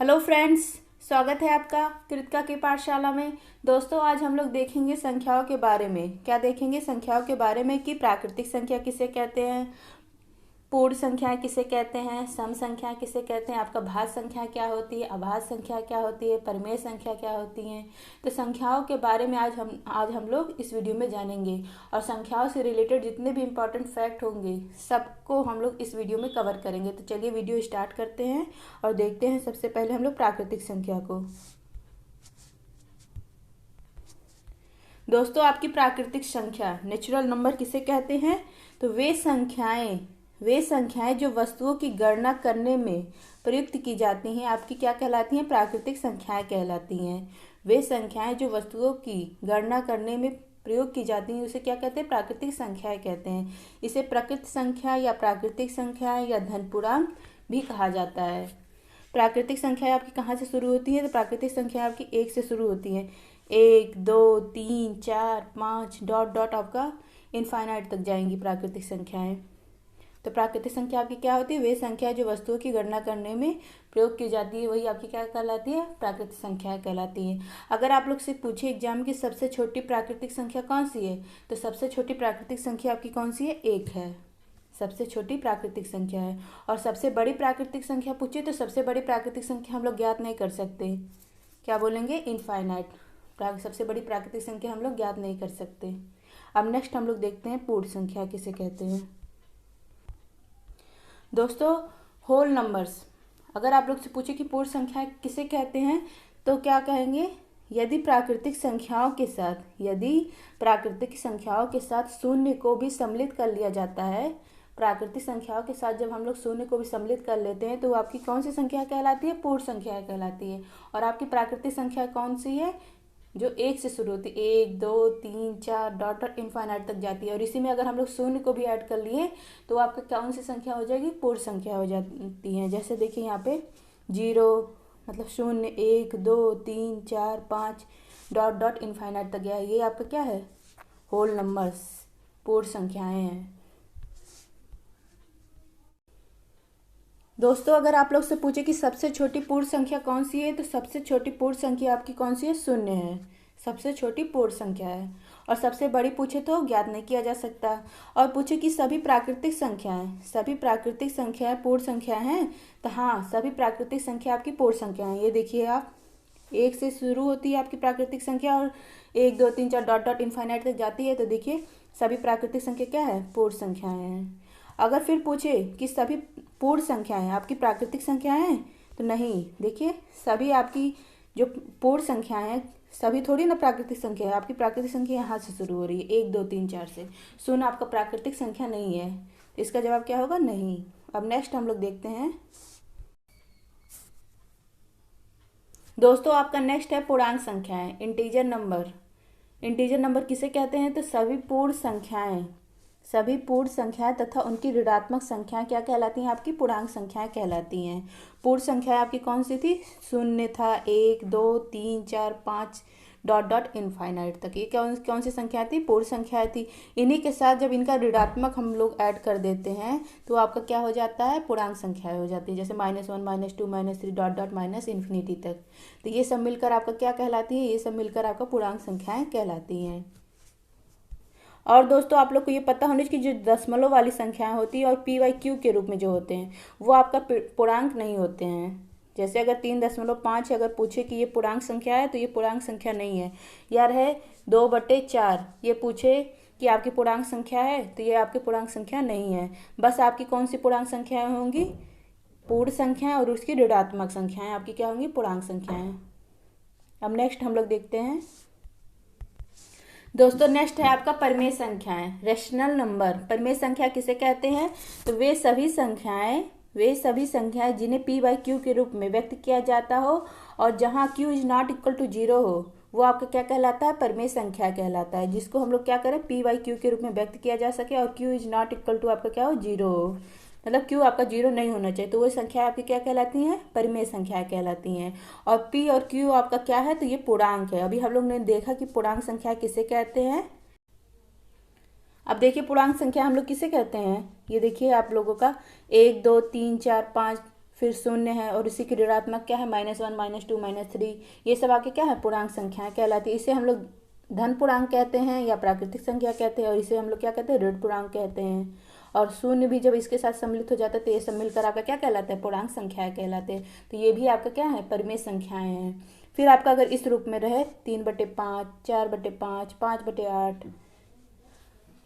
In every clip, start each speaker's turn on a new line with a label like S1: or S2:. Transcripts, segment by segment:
S1: Hello friends, स्वागत है आपका कृतिका की पाठशाला में। दोस्तों, आज हम लोग देखेंगे संख्याओं के बारे में। क्या देखेंगे? संख्याओं के बारे में कि प्राकृतिक संख्या किसे कहते हैं, पूर्ण संख्याएं किसे कहते हैं, सम संख्या किसे कहते हैं, आपका भाज्य संख्या क्या होती है, अभाज्य संख्या क्या होती है, परिमेय संख्या क्या होती है। तो संख्याओं के बारे में आज हम लोग इस वीडियो में जानेंगे। और संख्याओं से रिलेटेड जितने भी इम्पोर्टेंट फैक्ट होंगे सबको हम लोग इस वीडियो में कवर करेंगे। तो चलिए वीडियो स्टार्ट करते हैं और देखते हैं सबसे पहले हम लोग प्राकृतिक संख्या को। दोस्तों, आपकी प्राकृतिक संख्या नेचुरल नंबर किसे कहते हैं? तो वे संख्याएं जो वस्तुओं की गणना करने में प्रयुक्त की जाती हैं आपकी क्या कहलाती हैं? प्राकृतिक संख्याएं कहलाती हैं। वे संख्याएं जो वस्तुओं की गणना करने में प्रयोग की जाती हैं उसे क्या कहते हैं? प्राकृतिक संख्याएं कहते हैं। इसे प्रकृत संख्या या प्राकृतिक संख्या या धनपूर्णांक भी कहा जाता है। प्राकृतिक संख्या आपकी कहाँ से शुरू होती है? तो प्राकृतिक संख्या आपकी एक से शुरू होती है। 1, 2, 3, 4, 5 डॉट डॉट आपका इनफाइनाइट तक जाएंगी प्राकृतिक संख्याएं। तो प्राकृतिक संख्या आपकी क्या होती है? वे संख्या जो वस्तुओं की गणना करने में प्रयोग की जाती है वही आपकी क्या कहलाती है? प्राकृतिक संख्या कहलाती है। अगर आप लोग से पूछे एग्जाम की सबसे छोटी प्राकृतिक संख्या कौन सी है, तो सबसे छोटी प्राकृतिक संख्या आपकी कौन सी है? 1 है। सबसे छोटी प्राकृतिक संख्या है। और सबसे बड़ी प्राकृतिक संख्या पूछे तो सबसे बड़ी प्राकृतिक संख्या हम लोग ज्ञात नहीं कर सकते। क्या बोलेंगे? इनफाइनाइट। सबसे बड़ी प्राकृतिक संख्या हम लोग ज्ञात नहीं कर सकते। अब नेक्स्ट हम लोग देखते हैं पूर्ण संख्या किसे कहते हैं। दोस्तों, होल नंबर्स, अगर आप लोग से पूछे कि पूर्ण संख्या किसे कहते हैं तो क्या कहेंगे? यदि प्राकृतिक संख्याओं के साथ शून्य को भी सम्मिलित कर लिया जाता है, प्राकृतिक संख्याओं के साथ जब हम लोग शून्य को भी सम्मिलित कर लेते हैं तो वो आपकी कौन सी संख्या कहलाती है? पूर्ण संख्या कहलाती है। और आपकी प्राकृतिक संख्या कौन सी है? जो 1 से शुरू होती है। 1, 2, 3, 4 डॉट डॉट इनफाइनाइट तक जाती है। और इसी में अगर हम लोग शून्य को भी ऐड कर लिए तो आपका कौन सी संख्या हो जाएगी? पूर्ण संख्या हो जाती है। जैसे देखिए यहाँ पे 0 मतलब 0, 1, 2, 3, 4, 5 डॉट डॉट इनफाइनाइट तक गया। ये आपका क्या है? होल नंबर्स, पूर्ण संख्याएं हैं। दोस्तों, अगर आप लोग से पूछे कि सबसे छोटी पूर्ण संख्या कौन सी है, तो सबसे छोटी पूर्ण संख्या आपकी कौन सी है? 0 है। सबसे छोटी पूर्ण संख्या है। और सबसे बड़ी पूछे तो ज्ञात नहीं किया जा सकता। और पूछे कि सभी प्राकृतिक संख्याएं पूर्ण संख्या हैं, तो हाँ, सभी प्राकृतिक संख्या आपकी पूर्ण संख्या है। ये देखिए आप, 1 से शुरू होती है आपकी प्राकृतिक संख्या और 1, 2, 3, 4 डॉट डॉट इनफाइनाइट तक जाती है। तो देखिए सभी प्राकृतिक संख्या क्या है? पूर्ण संख्याएं हैं। अगर फिर पूछे कि सभी पूर्ण संख्याएं आपकी प्राकृतिक संख्याएं हैं, तो नहीं। देखिए सभी आपकी जो पूर्ण संख्याएं हैं सभी थोड़ी ना प्राकृतिक संख्या है। आपकी प्राकृतिक संख्या यहाँ से शुरू हो रही है, 1, 2, 3, 4 से। 0 आपका प्राकृतिक संख्या नहीं है। तो इसका जवाब क्या होगा? नहीं। अब नेक्स्ट हम लोग देखते हैं। दोस्तों, आपका नेक्स्ट है पूर्णांक संख्याएं, इंटीजर नंबर। इंटीजर नंबर किसे कहते हैं? तो सभी पूर्ण संख्याएं तथा उनकी ऋणात्मक संख्याएं क्या कहलाती हैं? आपकी पूर्णांक संख्याएं कहलाती हैं। पूर्ण संख्याएं आपकी कौन सी थी? 0 था, 1, 2, 3, 4, 5 डॉट डॉट इनफाइनाइट तक। ये कौन कौन सी संख्या थी? पूर्ण संख्या थी। इन्हीं के साथ जब इनका ऋणात्मक हम लोग ऐड कर देते हैं तो आपका क्या हो जाता है? पूर्णांक संख्या हो जाती है। जैसे -1, -2, -3 डॉट डॉट माइनस इन्फिनिटी तक। तो ये सब मिलकर आपका क्या कहलाती है? ये सब मिलकर आपका पूर्णांक संख्याएं कहलाती हैं। और दोस्तों, आप लोग को ये पता होना चाहिए कि जो दशमलव वाली संख्याएं होती हैं और p/q के रूप में जो होते हैं वो आपका पूर्णांक नहीं होते हैं। जैसे अगर 3.5 अगर पूछे कि ये पूर्णांक संख्या है तो ये पूर्णांक संख्या नहीं है। यार है 2/4, ये पूछे कि आपकी पूर्णांक संख्या है तो ये आपकी पूर्णांक संख्या नहीं है। बस आपकी कौन सी पूर्णांक संख्याएं होंगी? पूर्ण संख्याएं और उसकी ऋणात्मक संख्याएं आपकी क्या होंगी? पूर्णांक संख्याएं। अब नेक्स्ट हम लोग देखते हैं। दोस्तों, नेक्स्ट है आपका परिमेय संख्याएं, रेशनल नंबर। परिमेय संख्या किसे कहते हैं? तो वे सभी संख्याएं जिन्हें p/q के रूप में व्यक्त किया जाता हो और जहां q is not equal to 0 हो वो आपका क्या कहलाता है? परिमेय संख्या कहलाता है। जिसको हम लोग क्या करें? p/q के रूप में व्यक्त किया जा सके और q is not equal to आपका क्या हो? 0 हो। मतलब q आपका 0 नहीं होना चाहिए। तो वो संख्या आपकी क्या कहलाती हैं? परिमेय संख्या कहलाती हैं। और p और q आपका क्या है? तो ये पूर्णांक है। अभी हम लोग ने देखा कि पूर्णांक संख्या किसे कहते हैं। अब देखिए पूर्णांक संख्या हम लोग किसे कहते हैं। ये देखिए आप लोगों का 1, 2, 3, 4, 5 फिर शून्य है, और इसी की ऋणात्मक क्या है, -1, -2, -3, ये सब आपके क्या है, पूर्णांक संख्याएं कहलाती है। इसे हम लोग धन पूर्णांक कहते हैं या प्राकृतिक संख्या कहते हैं, और इसे हम लोग क्या कहते हैं, ऋण पूर्णांक कहते हैं। और शून्य भी जब इसके साथ सम्मिलित हो जाता है तो ये सब मिलकर आपका क्या कहलाता है, पूर्णांक संख्याएं कहलाते हैं। तो ये भी आपका क्या है, परिमेय संख्याएं हैं। फिर आपका अगर इस रूप में रहे 3/5, 4/5, 5/8,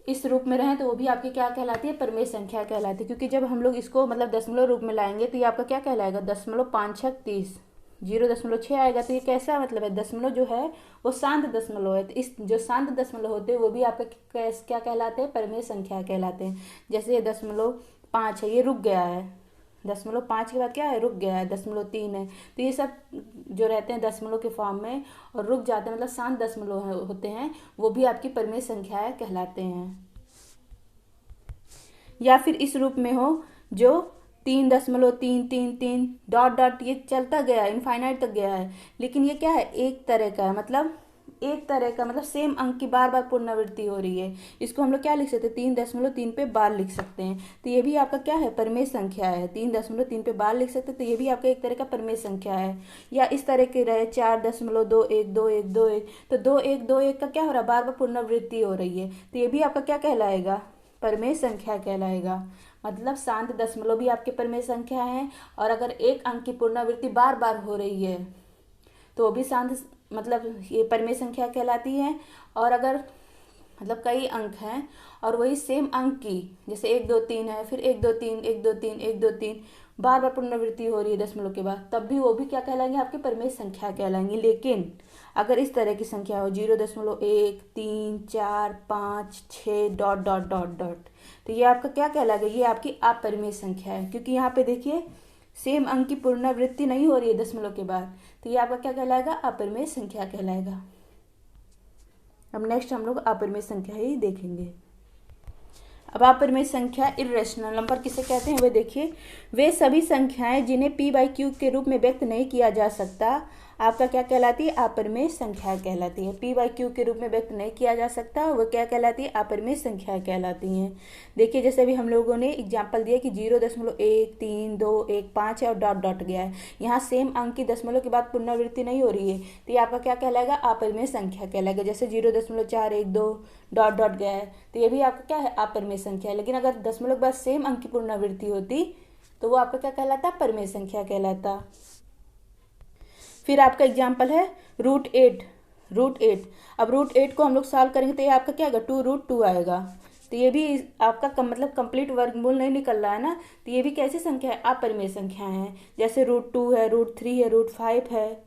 S1: इस रूप में रहें तो वो भी आपकी क्या कहलाती है, परिमेय संख्या कहलाती है। क्योंकि जब हम लोग इसको मतलब दशमलव रूप में लाएंगे तो ये आपका क्या कहलाएगा, 0.5 30, 0.6 आएगा। तो ये कैसा मतलब है, दशमलव जो है वो शांत दशमलव है। तो इस जो शांत दशमलव होते हैं वो भी आपका क्या कहलाते हैं, परिमेय संख्या कहलाते हैं। जैसे ये 0.5 है, ये रुक गया है, 0.5 के बाद क्या है, रुक गया है, 0.3 है। तो ये सब जो रहते हैं दशमलव के फॉर्म में और रुक जाते हैं, मतलब शांत दशमलव होते हैं, वो भी आपकी परिमेय संख्याएं कहलाते हैं। या फिर इस रूप में हो जो 3.333 डॉट डॉट ये चलता गया, इनफाइनाइट तक गया है, लेकिन ये क्या है, एक तरह का मतलब सेम अंक की बार बार पुनरावृत्ति हो रही है। इसको हम लोग क्या लिख सकते हैं, 3.3 पे बार लिख सकते हैं। तो ये भी आपका क्या है, परिमेय संख्या है। 3.3 पे बार लिख सकते हैं, तो ये भी आपका एक तरह का परिमेय संख्या है। या इस तरह के रहे 4.212121, तो 2121 का क्या हो रहा है, बार बार पुनरावृत्ति हो रही है। तो ये भी आपका क्या कहलाएगा, परिमेय संख्या कहलाएगा। मतलब शांत दशमलव भी आपके परिमेय संख्या है, और अगर एक अंक की पुनरावृत्ति बार बार हो रही है तो वो भी शांत मतलब ये परिमेय संख्या कहलाती है। और अगर मतलब कई अंक हैं और वही सेम अंक की, जैसे 1 2 3 है, फिर 1 2 3 1 2 3 1 2 3 बार बार पुनरावृत्ति हो रही है दशमलव के बाद, तब भी वो भी क्या कहलाएंगे, आपकी परिमेय संख्या कहलाएंगी। लेकिन अगर इस तरह की संख्या हो 0.1 3 4 5 6 डॉट डॉट डॉट डॉट, तो ये आपका क्या कहलाएगा, ये आपकी अपरिमेय संख्या है। क्योंकि यहाँ पे देखिए सेम अंक की पुनरावृत्ति नहीं हो रही है दशमलव के बाद, तो ये आपका क्या कहलाएगा, अपरिमेय संख्या कहलाएगा। अब नेक्स्ट हम लोग अपरिमेय संख्या ही देखेंगे। अब अपरिमेय संख्या इर्रेशनल नंबर किसे कहते हैं, वे देखिए, वे सभी संख्याएं जिन्हें p/q के रूप में व्यक्त नहीं किया जा सकता, आपका क्या कहलाती है, अपरिमेय संख्या कहलाती है। p/q के रूप में व्यक्त नहीं किया जा सकता, वो क्या कहलाती है, अपरिमेय संख्या कहलाती हैं। देखिए जैसे अभी हम लोगों ने एग्जाम्पल दिया कि 0.1 3 2 1 5 है और डॉट डॉट गया है, यहाँ सेम अंक की दशमलव के बाद पुनरावृत्ति नहीं हो रही है, तो ये आपका क्या कहलाएगा, अपरिमेय संख्या कहलाएगा। जैसे 0.412 डॉट डॉट गया है, तो ये भी आपका क्या है, अपरिमेय संख्या है। लेकिन अगर दशमलव के बाद सेम अंक की पुनरावृत्ति होती तो वो आपका क्या कहलाता, परिमेय संख्या कहलाता। फिर आपका एग्जाम्पल है √8। अब √8 को हम लोग सॉल्व करेंगे तो ये आपका क्या आएगा, 2√2 आएगा। तो ये भी आपका मतलब कंप्लीट वर्गमूल नहीं निकल रहा है ना, तो ये भी कैसी संख्या है, अपरिमेय संख्या है। जैसे √2 है, √3 है, √5 है,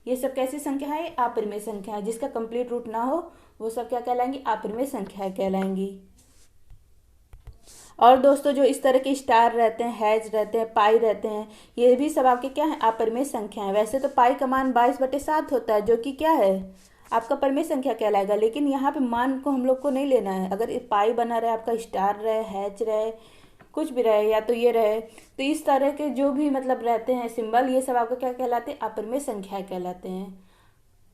S1: ये सब कैसी संख्या है, अपरिमेय संख्या है। जिसका कंप्लीट रूट ना हो वो सब क्या कहलाएंगी, अपरिमेय संख्या कहलाएंगी। और दोस्तों जो इस तरह के स्टार रहते हैं, हैज रहते हैं, पाई रहते हैं, ये भी सब आपके क्या है, अपरिमेय संख्या है। वैसे तो पाई का मान 22/7 होता है, जो कि क्या है, आपका परिमेय संख्या कहलाएगा। लेकिन यहाँ पे मान को हम लोग को नहीं लेना है। अगर पाई बना रहे, आपका स्टार रहे, हैच रहे, कुछ भी रहे, या तो ये रहे, तो इस तरह के जो भी मतलब रहते हैं सिंबल, ये सब आपका क्या कहलाते हैं, अपरिमेय संख्या कहलाते हैं।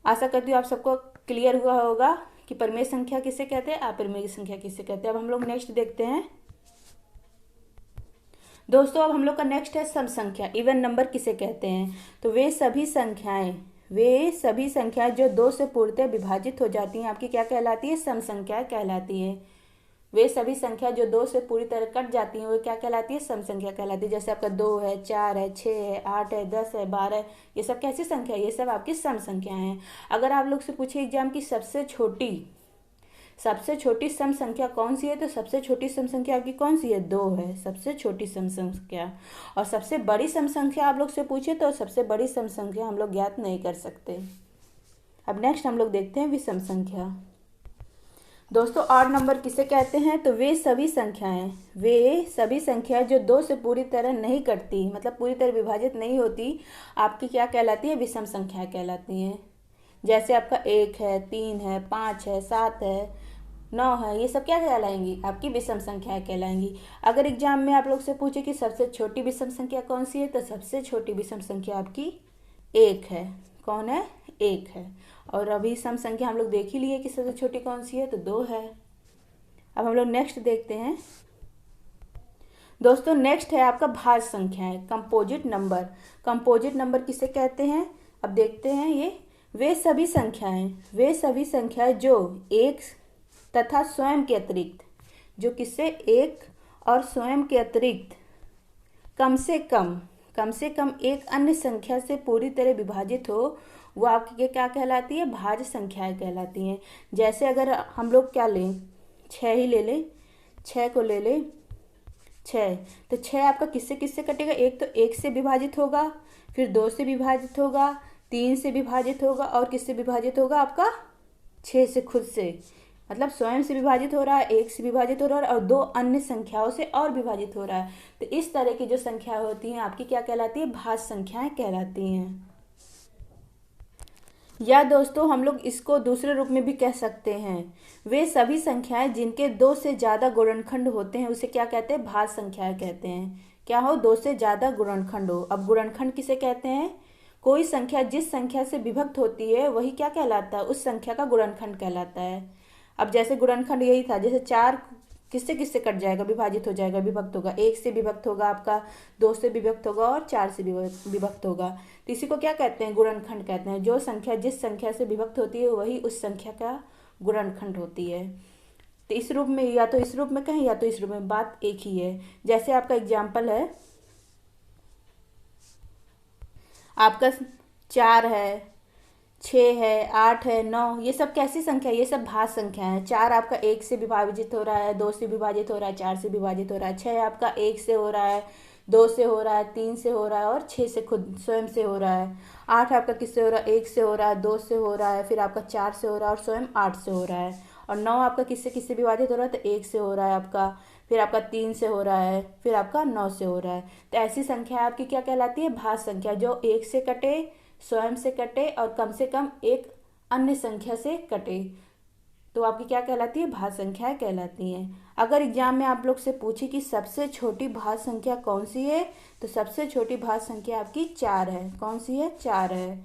S1: आशा करती हूँ आप सबको क्लियर हुआ होगा कि परिमेय संख्या किसे कहते हैं, अपरिमेय संख्या किसे कहते हैं। अब हम लोग नेक्स्ट देखते हैं दोस्तों। अब हम लोग का नेक्स्ट है सम संख्या, इवन नंबर किसे कहते हैं। तो वे सभी संख्याएं जो 2 से पूर्णतः विभाजित हो जाती हैं, आपकी क्या कहलाती है, सम संख्या कहलाती है। वे सभी संख्या जो 2 से पूरी तरह कट जाती हैं वो क्या कहलाती है, सम संख्या कहलाती है। जैसे आपका 2 है, 4 है, 6 है, 8 है, 10 है, 12 है, ये सब कैसी संख्या है, ये सब आपकी सम संख्या हैं। अगर आप लोग से पूछे एग्जाम की सबसे छोटी सम संख्या कौन सी है, तो सबसे छोटी सम संख्या आपकी कौन सी है, 2 है, सबसे छोटी सम संख्या। और सबसे बड़ी सम संख्या आप लोग से पूछे तो सबसे बड़ी सम संख्या हम लोग ज्ञात नहीं कर सकते। अब नेक्स्ट हम लोग देखते हैं विषम संख्या। दोस्तों ऑड नंबर किसे कहते हैं, तो वे सभी संख्याएं जो 2 से पूरी तरह नहीं कटती, मतलब पूरी तरह विभाजित नहीं होती, आपकी क्या कहलाती है, विषम संख्या कहलाती हैं। जैसे आपका 1 है, 3 है, 5 है, 7 है, 9 है, ये सब क्या कहलाएंगी, आपकी विषम संख्या कहलाएंगी। अगर एग्जाम में आप लोग से पूछे कि सबसे छोटी विषम संख्या कौन सी है, तो सबसे छोटी विषम संख्या आपकी 1 है। कौन है, 1 है। और अभी सम संख्या हम लोग देख ही लिए कि सबसे छोटी कौन सी है, तो 2 है। अब हम लोग नेक्स्ट देखते हैं दोस्तों नेक्स्ट है आपका भाज्य संख्याएं, कंपोजिट नंबर। कंपोजिट नंबर किसे कहते हैं, अब देखते हैं। ये वे सभी संख्याएं जो एक तथा स्वयं के अतिरिक्त, जो किससे, एक और स्वयं के अतिरिक्त कम से कम एक अन्य संख्या से पूरी तरह विभाजित हो, वो आपकी क्या कहलाती है, भाज्य संख्याएं कहलाती हैं। जैसे अगर हम लोग क्या लें, 6 ही ले लें, 6 को ले लें, 6, तो 6 आपका किससे किससे कटेगा, एक तो 1 से विभाजित होगा, फिर 2 से विभाजित होगा, 3 से विभाजित होगा, और किससे विभाजित होगा आपका, 6 से खुद से, मतलब स्वयं से विभाजित हो रहा है, 1 से विभाजित हो रहा है, और 2 अन्य संख्याओं से और विभाजित हो रहा है। तो इस तरह की जो संख्या होती हैं आपकी क्या कहलाती है, भाज्य संख्याएं कहलाती हैं। या दोस्तों हम लोग इसको दूसरे रूप में भी कह सकते हैं, वे सभी संख्याएं जिनके 2 से ज़्यादा गुणनखंड होते हैं उसे क्या कहते हैं, भाज्य संख्याएं कहते हैं। क्या हो, 2 से ज़्यादा गुणनखंड हो। अब गुणनखंड किसे कहते हैं, कोई संख्या जिस संख्या से विभक्त होती है वही क्या कहलाता है, उस संख्या का गुणनखंड कहलाता है। अब जैसे गुणनखंड यही था, जैसे 4 किससे किससे कट जाएगा, विभाजित हो जाएगा, विभक्त होगा, 1 से विभक्त होगा आपका, 2 से विभक्त होगा, और 4 से विभक्त होगा। तो इसी को क्या कहते हैं, गुणनखंड कहते हैं। जो संख्या जिस संख्या से विभक्त होती है वही उस संख्या का गुणनखंड होती है। तो इस रूप में, या तो इस रूप में कहें या तो इस रूप में, बात एक ही है। जैसे आपका एग्जाम्पल है, आपका 4 है, 6 है, 8 है, 9, ये सब कैसी संख्या है, ये सब भाज्य संख्या है। 4 आपका 1 से विभाजित हो रहा है, 2 से विभाजित हो रहा है, 4 से विभाजित हो रहा है। 6 आपका 1 से हो रहा है, 2 से हो रहा है, 3 से हो रहा है, और 6 से खुद स्वयं से हो रहा है। 8 आपका किससे हो रहा है, 1 से हो रहा है, 2 से हो रहा है, फिर आपका 4 से हो रहा है, और स्वयं 8 से हो रहा है। और 9 आपका किससे किससे विभाजित हो रहा है, तो 1 से हो रहा है आपका, फिर आपका 3 से हो रहा है, फिर आपका 9 से हो रहा है। तो ऐसी संख्या आपकी क्या कहलाती है, भाज्य संख्या, जो 1 से कटे, स्वयं से कटे, और कम से कम एक अन्य संख्या से कटे, तो आपकी क्या कहलाती है, भाज्य संख्याएं कहलाती हैं। अगर एग्जाम में आप लोग से पूछे कि सबसे छोटी भाज्य संख्या कौन सी है, तो सबसे छोटी भाज्य संख्या आपकी 4 है। कौन सी है, 4 है।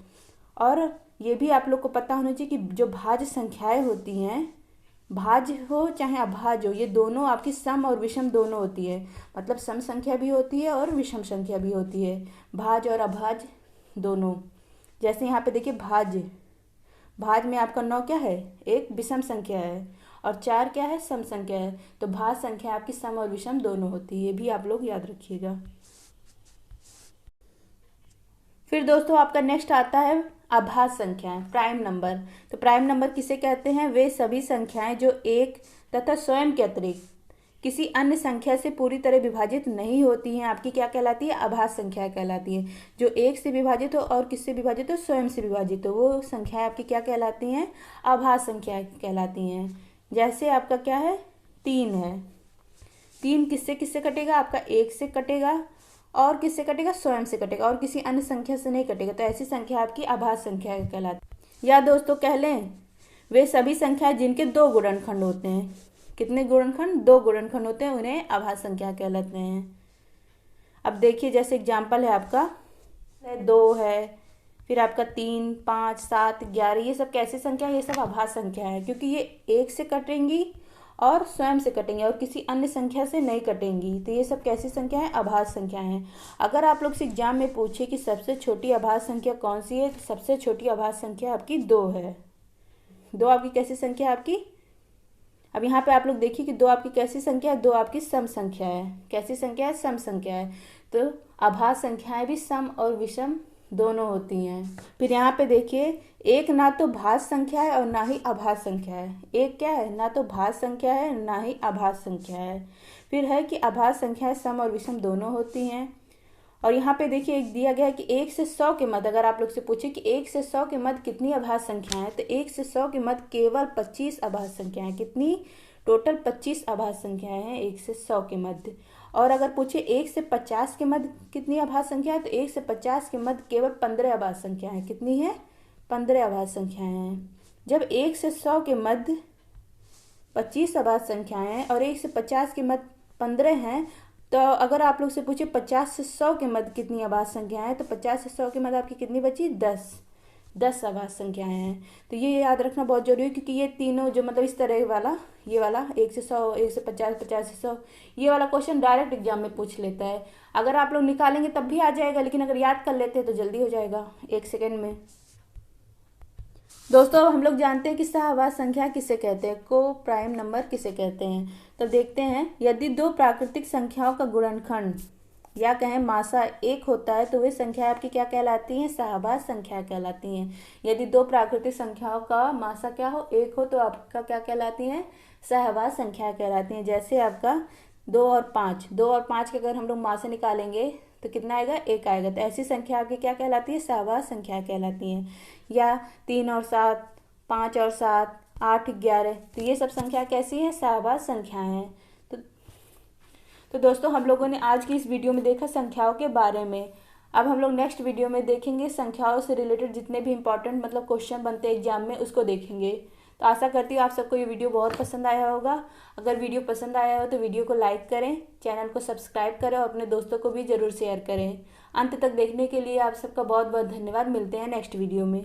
S1: और ये भी आप लोग को पता होना चाहिए कि जो भाज्य संख्याएं होती हैं, भाज्य हो चाहे अभाज्य हो, ये दोनों आपकी सम और विषम दोनों होती है। मतलब सम संख्या भी होती है और विषम संख्या भी होती है, भाज्य और अभाज्य दोनों। जैसे यहाँ पे देखिए, भाज्य में आपका 9 क्या है, एक विषम संख्या है, और 4 क्या है, सम संख्या है। तो भाज्य संख्या आपकी सम और विषम दोनों होती है, ये भी आप लोग याद रखिएगा। फिर दोस्तों आपका नेक्स्ट आता है अभाज्य संख्याएं, प्राइम नंबर। तो प्राइम नंबर किसे कहते हैं, वे सभी संख्याएं जो एक तथा स्वयं के अतिरिक्त किसी अन्य संख्या से पूरी तरह विभाजित नहीं होती हैं, आपकी क्या कहलाती है, अभाज्य संख्या कहलाती है। जो 1 से विभाजित हो और किससे विभाजित हो, स्वयं से विभाजित हो, वो संख्याएं आपकी क्या कहलाती हैं, अभाज्य संख्या कहलाती हैं। जैसे आपका क्या है, 3 है, 3 किससे किससे कटेगा, आपका 1 से कटेगा, और किससे कटेगा, स्वयं से कटेगा, और किसी अन्य संख्या से नहीं कटेगा। तो ऐसी संख्या आपकी अभाज्य संख्या कहलाती है। या दोस्तों कह लें, वे सभी संख्याएं जिनके 2 गुणनखंड होते हैं, कितने गुणनखंड, 2 गुणनखंड होते हैं, उन्हें अभाज्य संख्या कहलाते हैं। अब देखिए, जैसे एग्जाम्पल है आपका 2 है, फिर आपका 3, 5, 7, 11, ये सब कैसी संख्या है, ये सब अभाज्य संख्या है, क्योंकि ये 1 से कटेंगी और स्वयं से कटेंगे और किसी अन्य संख्या से नहीं कटेंगी। तो ये सब कैसी संख्या है, अभाज्य संख्या है। अगर आप लोग से एग्जाम में पूछे कि सबसे छोटी अभाज्य संख्या कौन सी है, तो सबसे छोटी अभाज्य संख्या आपकी 2 है। 2 आपकी कैसी संख्या है आपकी, अब यहाँ पे आप लोग देखिए कि 2 आपकी कैसी संख्या है, 2 आपकी सम संख्या है। कैसी संख्या है, सम संख्या है। तो अभाज्य संख्याएं भी सम और विषम दोनों होती हैं। फिर यहाँ पे देखिए, एक ना तो भाज्य संख्या है और ना ही अभाज्य संख्या है। एक क्या है, ना तो भाज्य संख्या है ना ही अभाज्य संख्या है। फिर है कि अभाज्य संख्याएं सम और विषम दोनों होती हैं। और यहाँ पे देखिए एक दिया गया है कि 1 से 100 के मध्य, अगर आप लोग से पूछे कि 1 से 100 के मध्य कितनी अभाज्य संख्याएं हैं, तो 1 से 100 के मध्य केवल 25 अभाज्य संख्याएं। कितनी, टोटल 25 अभाज्य संख्याएं हैं 1 से 100 के मध्य। और अगर पूछे 1 से 50 के मध्य कितनी अभाज्य संख्या है, तो 1 से 50 के मध्य केवल 15 अभाज्य संख्याएं हैं। कितनी है, 15 अभाज्य संख्याएं हैं। जब 1 से 100 के मध्य 25 अभाज्य संख्याएं हैं और 1 से 50 के मध्य 15 हैं, तो अगर आप लोग से पूछे 50 से 100 के मध्य कितनी अभाज्य संख्या है, तो 50 से 100 के मध्य आपकी कितनी बची, 10। 10 आभाज्य संख्याएं हैं। तो ये याद रखना बहुत जरूरी है, क्योंकि ये तीनों जो मतलब इस तरह वाला, ये वाला 1 से 100, 1 से 50, 50 से 100, ये वाला क्वेश्चन डायरेक्ट एग्जाम में पूछ लेता है। अगर आप लोग निकालेंगे तब भी आ जाएगा, लेकिन अगर याद कर लेते हैं तो जल्दी हो जाएगा 1 सेकेंड में। दोस्तों अब हम लोग जानते हैं कि सहआभाज्य संख्या किसे कहते हैं, को प्राइम नंबर किसे कहते हैं। तो देखते हैं, यदि दो प्राकृतिक संख्याओं का गुणनखंड या कहें मासा 1 होता है तो वे संख्या आपकी क्या कहलाती हैं, सहआभाज्य संख्या कहलाती हैं। यदि दो प्राकृतिक संख्याओं का मासा क्या हो, 1 हो, तो आपका क्या कहलाती हैं, सहआभाज्य संख्या कहलाती हैं। जैसे आपका 2 और 5 के अगर हम लोग मासा निकालेंगे तो कितना आएगा, 1 आएगा। तो ऐसी संख्या आपकी क्या कहलाती है, सहआभाज्य संख्या कहलाती हैं। या 3 और 7, 5 और 7, 8, 11, तो ये सब संख्या कैसी है, सहआभाज्य संख्याएं हैं। तो दोस्तों हम लोगों ने आज की इस वीडियो में देखा संख्याओं के बारे में। अब हम लोग नेक्स्ट वीडियो में देखेंगे संख्याओं से रिलेटेड जितने भी इंपॉर्टेंट मतलब क्वेश्चन बनते हैं एग्जाम में, उसको देखेंगे। तो आशा करती हूँ आप सबको ये वीडियो बहुत पसंद आया होगा। अगर वीडियो पसंद आया हो तो वीडियो को लाइक करें, चैनल को सब्सक्राइब करें और अपने दोस्तों को भी ज़रूर शेयर करें। अंत तक देखने के लिए आप सबका बहुत बहुत धन्यवाद। मिलते हैं नेक्स्ट वीडियो में।